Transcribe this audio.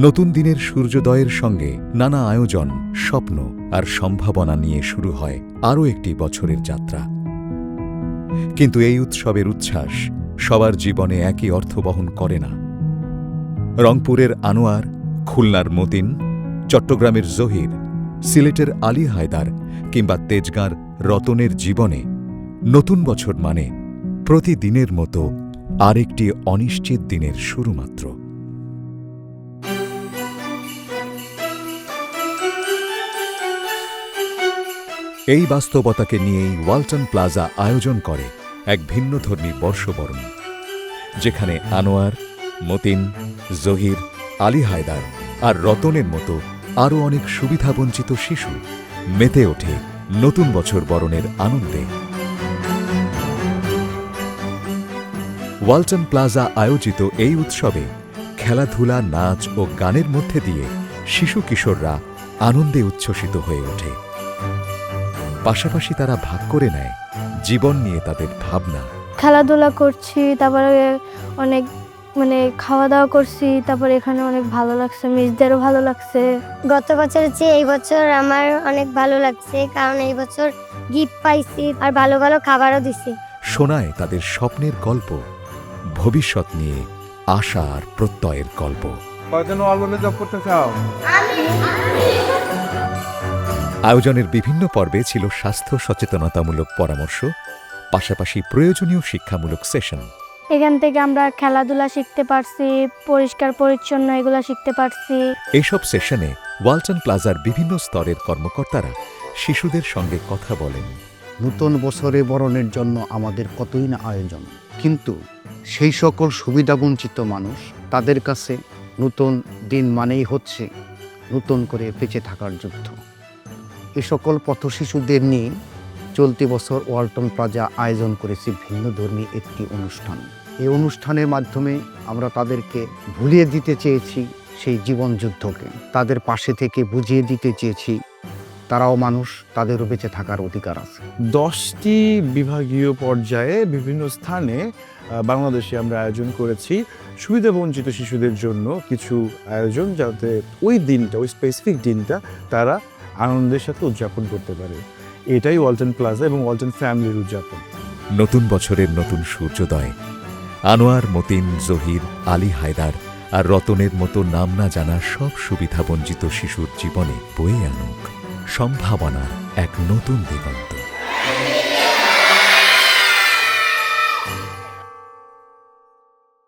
নতুন দিনের সূর্যোদয়ের সঙ্গে নানা আয়োজন, স্বপ্ন আর সম্ভাবনা নিয়ে শুরু হয় আরও একটি বছরের যাত্রা। কিন্তু এই উৎসবের উচ্ছ্বাস সবার জীবনে একই অর্থ বহন করে না। রংপুরের আনোয়ার, খুলনার মতিন, চট্টগ্রামের জহির, সিলেটের আলী হায়দার কিংবা তেজগাঁর রতনের জীবনে নতুন বছর মানে প্রতিদিনের মতো আরেকটি অনিশ্চিত দিনের শুরু মাত্র। এই বাস্তবতাকে নিয়েই ওয়ালটন প্লাজা আয়োজন করে এক ভিন্নধর্মী বর্ষবরণ, যেখানে আনোয়ার, মতিন, জহির, আলী হায়দার আর রতনের মতো আরও অনেক সুবিধাবঞ্চিত শিশু মেতে ওঠে নতুন বছর বরণের আনন্দে। ওয়ালটন প্লাজা আয়োজিত এই উৎসবে খেলাধুলা, নাচ ও গানের মধ্যে দিয়ে শিশু কিশোররা আনন্দে উচ্ছ্বসিত হয়ে ওঠে। পাশাপাশি তারা ভাগ করে নেয় জীবন নিয়ে তাদের ভাবনা। খেলাধুলা করছি, তারপরে অনেক খাওয়া দাওয়া করছি, তারপরে এখানে অনেক ভালো লাগছে, মিসদেরও ভালো লাগছে। গত বছরের চেয়ে এই বছর আমার অনেক ভালো লাগছে, কারণ এই বছর গিফট পাইছি আর ভালো ভালো খাবারও দিছি। শোনায় তাদের স্বপ্নের গল্প, ভবিষ্যৎ নিয়ে আশা আর প্রত্যয়ের গল্প। আয়োজনের বিভিন্ন পর্বে ছিল স্বাস্থ্য সচেতনতামূলক পরামর্শ, পাশাপাশি প্রয়োজনীয় শিক্ষামূলক সেশন। এখান থেকে আমরা খেলাধুলা শিখতে পারছি, পরিষ্কার পরিচ্ছন্ন এগুলা শিখতে পারছি। এইসব সেশনে ওয়ালটন প্লাজার বিভিন্ন স্তরের কর্মকর্তারা শিশুদের সঙ্গে কথা বলেন। নতুন বছরে বরণের জন্য আমাদের কতই না আয়োজন, কিন্তু সেই সকল সুবিধাবঞ্চিত মানুষ, তাদের কাছে নতুন দিন মানেই হচ্ছে নতুন করে বেঁচে থাকার যুদ্ধ। এ সকল পথশিশুদের নিয়ে চলতি বছর ওয়ালটন প্লাজা আয়োজন করেছি ভিন্নধর্মী একটি অনুষ্ঠান। এই অনুষ্ঠানের মাধ্যমে আমরা তাদেরকে ভুলিয়ে দিতে চেয়েছি সেই জীবন যুদ্ধকে, তাদের পাশে থেকে বুঝিয়ে দিতে চেয়েছি তারাও মানুষ, তাদেরও বেঁচে থাকার অধিকার আছে। 10টি বিভাগীয় পর্যায়ে বিভিন্ন স্থানে বাংলাদেশে আমরা আয়োজন করেছি সুবিধাবঞ্চিত শিশুদের জন্য কিছু আয়োজন, যাতে ওই দিনটা, ওই স্পেসিফিক দিনটা তারা আনন্দের সাথে উদযাপন করতে পারে। এটাই ওয়ালটন প্লাজা এবং ওয়ালটন ফ্যামিলির উদযাপন। নতুন বছরের নতুন সূর্যোদয় আনোয়ার, মতিন, জহির, আলী হায়দার আর রতনের মতো নাম না জানা সব সুবিধাবঞ্চিত শিশুর জীবনে বয়ে আনুক সম্ভাবনার এক নতুন দিগন্ত।